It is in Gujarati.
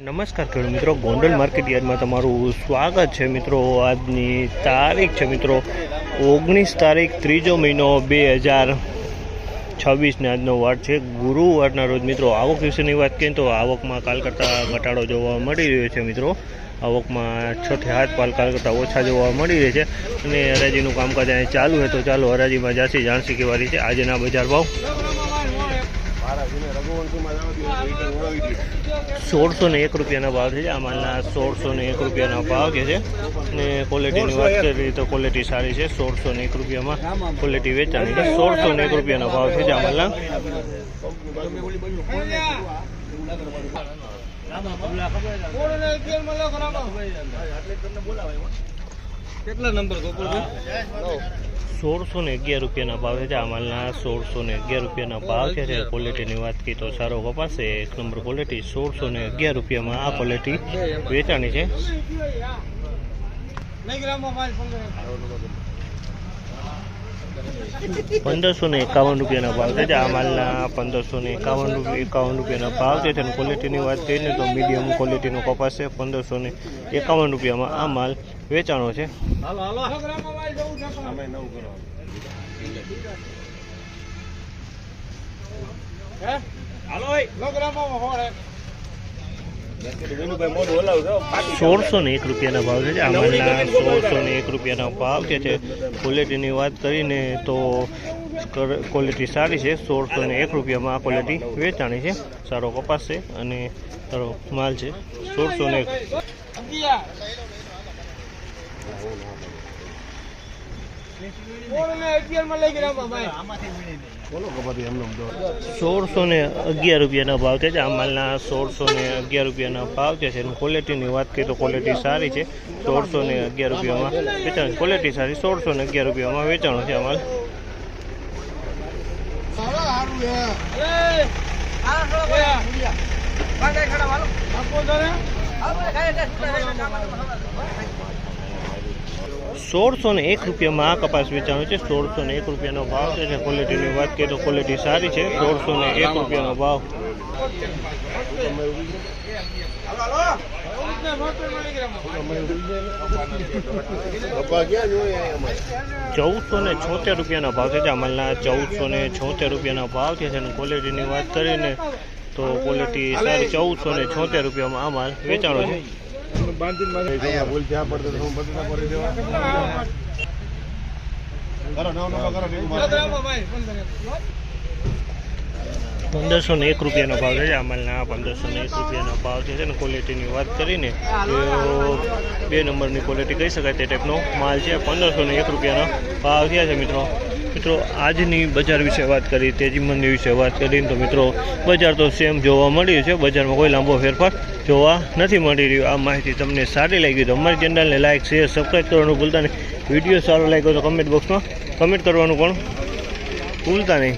નમસ્કાર ખેડૂત મિત્રો, ગોંડલ માર્કેટ યાર્ડમાં તમારું સ્વાગત છે મિત્રો। આજની તારીખ છે મિત્રો 19 તારીખ 3જો મહિનો 2026 આજનો વાર છે ગુરુવારના રોજ મિત્રો। આવક વિશેની વાત કરીએ તો આવકમાં કાલ કરતાં ઘટાડો જોવા મળી રહ્યો છે મિત્રો। આવકમાં 6 થી 7 પાલ કાલ કરતાં ઓછા જોવા મળી રહે છે અને હરાજીનું કામકાજ અહીં ચાલુ છે। તો ચાલો હરાજીમાં જાસી જાણસી કેવા રીતે આજના બજાર ભાવ। 1601 રૂપિયાના ભાવ છે। આ માલના 1601 રૂપિયાના ભાવ છે અને ક્વોલિટીની વાત કરીએ તો ક્વોલિટી સારી છે। 1601 રૂપિયામાં ક્વોલિટી વેચાણી છે। 1601 રૂપિયાના ભાવ છે આ માલના। કેટલા નંબર 1611 રૂપિયાના ભાવ છે આ માલના। 1611 રૂપિયાના ભાવ છે। ક્વોલિટીની વાત કરીએ તો સારો કપાસ છે, 1 નંબર ક્વોલિટી। 1611 રૂપિયામાં આ ક્વોલિટી વેચાણી છે। 1551 રૂપિયાના ભાવ છે આ માલના। 1551 રૂપિયાના ભાવ છે અને ક્વોલિટીની વાત કરીએ તો મીડિયમ ક્વોલિટીનો કપાસ છે। 1551 રૂપિયામાં આ માલ વેચાણો છે। સોળસો ને 1 રૂપિયાના ભાવ છે આ માલના। 1601 રૂપિયાના ભાવ છે। ક્વોલિટીની વાત કરીને તો ક્વોલિટી સારી છે। 1601 રૂપિયામાં આ ક્વોલિટી વેચાણી છે। સારો કપાસ છે અને સારો માલ છે। 1601 રૂપિયાના ભાવ છે આ માલના। 1611 રૂપિયાના ભાવ છે અને ક્વોલિટીની વાત કરીએ તો ક્વોલિટી સારી છે। 1611 રૂપિયામાં વેચાણ, ક્વોલિટી સારી। 1611 રૂપિયામાં વેચાણો છે આ માલ। સોળસો ને 1 રૂપિયામાં આ કપાસ વેચાણો છે। 1601 રૂપિયાનો ભાવ છે। ક્વોલિટીની વાત કરીએ તો ક્વોલિટી સારી છે। 1601 રૂપિયાનો ભાવ। 1476 રૂપિયાના ભાવ છે આ માલના। 1476 રૂપિયાના ભાવ છે અને ક્વોલિટીની વાત કરીને તો ક્વોલિટી સારી। 1476 રૂપિયામાં આ માલ વેચાણો છે। 1501 રૂપિયાનો ભાવ છે આ માલના। 1501 રૂપિયાનો ભાવ છે અને ક્વોલિટીની વાત કરીને તો 2 નંબરની ક્વોલિટી કહી શકાય તે ટાઈપનો માલ છે। 1501 રૂપિયાનો ભાવ થયા છે મિત્રો। આજની બજાર વિશે વાત કરી, તેજી મંદી વિશે વાત કરીને તો મિત્રો બજાર તો સેમ જોવા મળી છે। બજારમાં કોઈ લાંબો ફેરફાર જોવા નથી મળી રહ્યો। આ માહિતી તમને સારી લાગી તો અમારી ચેનલને લાઇક, શેર, સબસ્ક્રાઈબ કરવાનું ભૂલતા નહીં। વિડીયો સારો લાગ્યો તો કમેન્ટ બોક્સમાં કમેન્ટ કરવાનું પણ ભૂલતા નહીં।